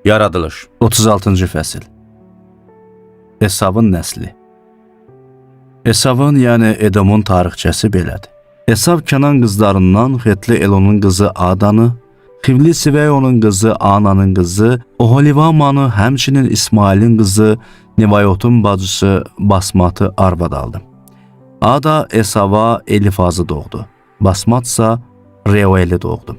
Yaradılış 36-cı fəsil. Esavın nəsli. Esavın, yəni Edomun tarixçəsi belədir. Esav Kənan qızlarından Xetli Elonun qızı Adanı, Xivli Siveyonun qızı Ananın qızı, Oholivamanı, həmçinin İsmailin qızı Nevayotun bacısı Basmatı arvad aldı. Ada Esava Elifazı doğdu. Basmatsa Reueli doğdu.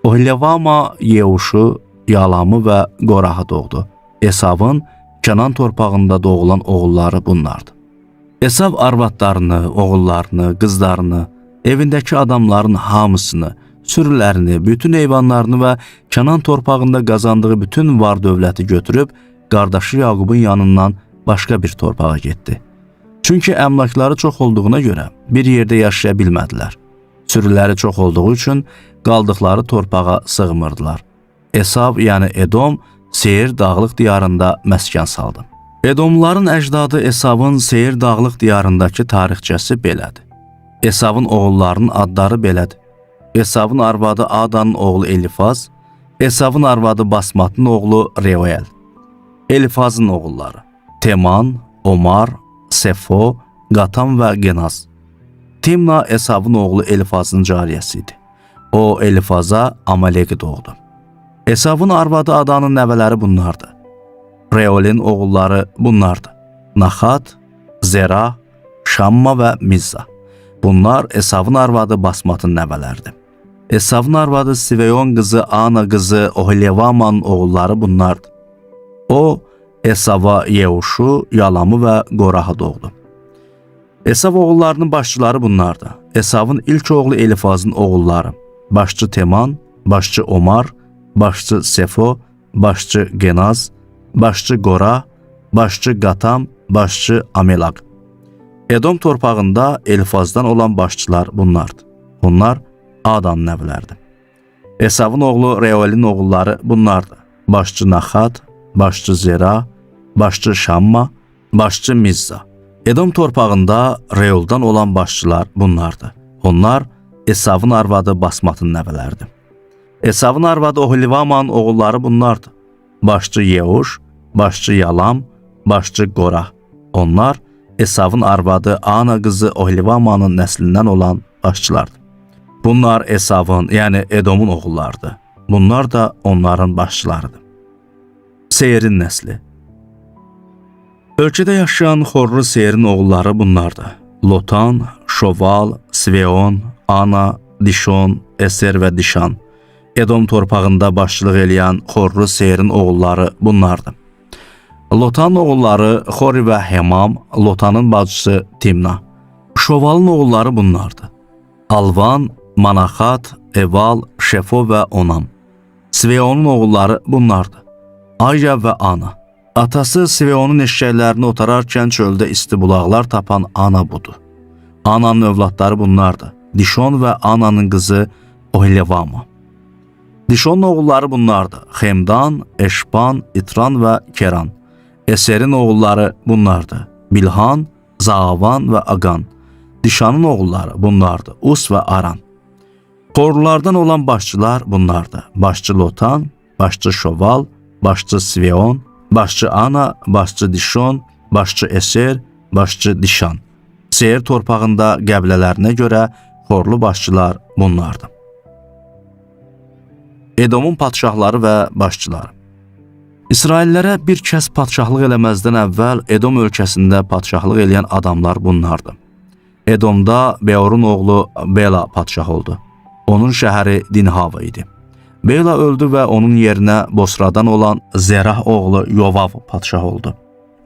Oholivama Yeuşu, Yalamı və Qorahı doğdu. Esavın Kənan torpağında doğulan oğulları bunlardır. Esav arvadlarını, oğullarını, qızlarını, evindəki adamların hamısını, sürülərini, bütün heyvanlarını və Kənan torpağında qazandığı bütün var dövləti götürüb, qardaşı Yaqubun yanından başqa bir torpağa getdi. Çünki əmlakları çox olduğuna görə bir yerdə yaşaya bilmədilər. Sürüləri çox olduğu üçün qaldıqları torpağa sığmırdılar. Esav, yəni Edom, Seyir dağlıq diyarında məskən saldı. Edomların əcdadı Esavın Seyir dağlıq diyarındakı tarixçəsi belədir. Esavın oğullarının adları belədir. Esavın arvadı Adanın oğlu Elifaz, Esavın arvadı Basmatın oğlu Reuel. Elifazın oğulları Teman, Omar, Sefo, Qatam və Genaz. Timna Esavın oğlu Elifazın cariyəsi idi. O Elifaza Amaleki doğdu. Esavın arvadı Adanın nəvələri bunlardır. Reuelin oğulları bunlardır. Naxat, Zera, Şamma və Mizza. Bunlar Esavın arvadı Basmatın nəvələridir. Esavın arvadı Siveyon qızı Ana qızı Oholivamanın oğulları bunlardır. O Esava Yeuşu, Yalamı və Qorahı doğdu. Esav oğullarının başçıları bunlardır. Esavın ilk oğlu Elifazın oğulları: başçı Teman, başçı Omar, başçı Sefo, başçı Genaz, başçı Qorah, başçı Qatam, başçı Amelak. Edom torpağında Elifazdan olan başçılar bunlardır. Bunlar Adanın nəvələridir. Esavın oğlu Reuelin oğulları bunlardır: başçı Naxat, başçı Zera, başçı Şamma, başçı Mizza. Edom torpağında Reuldan olan başçılar bunlardır. Onlar Esavın arvadı Basmatın nəvələridir. Esavın arvadı Oholivamanın oğulları bunlardır: başçı Yeuş, başçı Yalam, başçı Qorah. Onlar Esavın arvadı Ana qızı Oholivamanın nəslindən olan başçılardır. Bunlar Esavın, yəni Edomun oğullarıdır. Bunlar da onların başçılarıdır. Seyirin nəsli. Ölkədə yaşayan xorlu Seyirin oğulları bunlardır: Lotan, Şoval, Siveon, Ana, Dişon, Eser və Dişan. Edom torpağında başçılıq eləyən xorlu Seyirin oğulları bunlardır. Lotanın oğulları Xori və Hemam, Lotanın bacısı Timna. Şovalın oğulları bunlardır: Alvan, Manaxat, Eval, Şefo və Onam. Siveonun oğulları bunlardır: Aya və Ana. Atası Siveonun eşşəklərini otararkən çöldə isti bulaqlar tapan Ana budur. Ananın övladları bunlardır: Dişon və Ananın qızı Oholivama. Dişonun oğulları bunlardır: Xemdan, Eşban, İtran və Keran. Eserin oğulları bunlardır: Bilhan, Zaavan və Aqan. Dişanın oğulları bunlardır: Us və Aran. Xorlulardan olan başçılar bunlardır: başçı Lotan, başçı Şoval, başçı Siveon, başçı Ana, başçı Dişon, başçı Eser, başçı Dişan. Seyir torpağında qəbilələrinə görə xorlu başçılar bunlardır. Edomun padşahları və başçıları. İsraillərə bir kəs padşahlıq eləməzdən əvvəl Edom ölkəsində padşahlıq eləyən adamlar bunlardır. Edomda Beorun oğlu Bela padşah oldu. Onun şəhəri Dinhava idi. Bela öldü və onun yerinə Bosradan olan Zerah oğlu Yovav padşah oldu.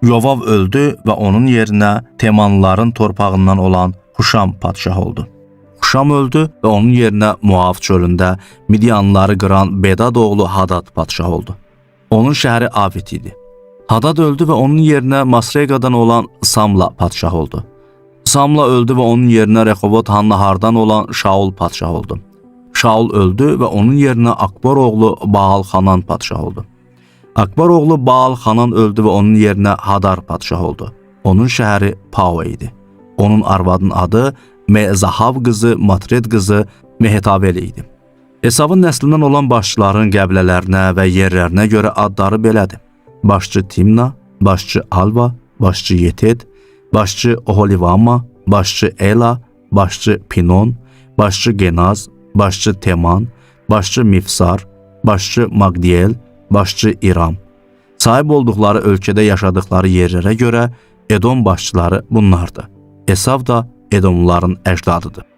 Yovav öldü və onun yerinə Temanlıların torpağından olan Huşam padşah oldu. Huşam öldü və onun yerinə Muav çölündə Midyanlıları qıran Bedad oğlu Hadad padşah oldu. Onun şəhəri Avit idi. Hadad öldü və onun yerinə Masreqadan olan Samla padşah oldu. Samla öldü və onun yerinə Rehovot Hannahardan olan Şaul padşah oldu. Şaul öldü və onun yerinə Akbar oğlu Baal Xanan padşah oldu. Akbar oğlu Baal Xanan öldü və onun yerinə Hadar padşah oldu. Onun şəhəri Pava idi. Onun arvadının adı Mezahav qızı Matred qızı Mehetaveli idi. Esavın nəslindən olan başçıların qəbilələrinə və yerlərinə görə adları belədir. Başçı Timna, başçı Alva, başçı Yeted, başçı Oholivama, başçı Ela, başçı Pinon, başçı Genaz, başçı Teman, başçı Mifsar, başçı Magdiel, başçı İram. Sahib olduqları ölkədə yaşadıkları yerlərə görə Edom başçıları bunlardır. Esav da Edomluların əcdadıdır.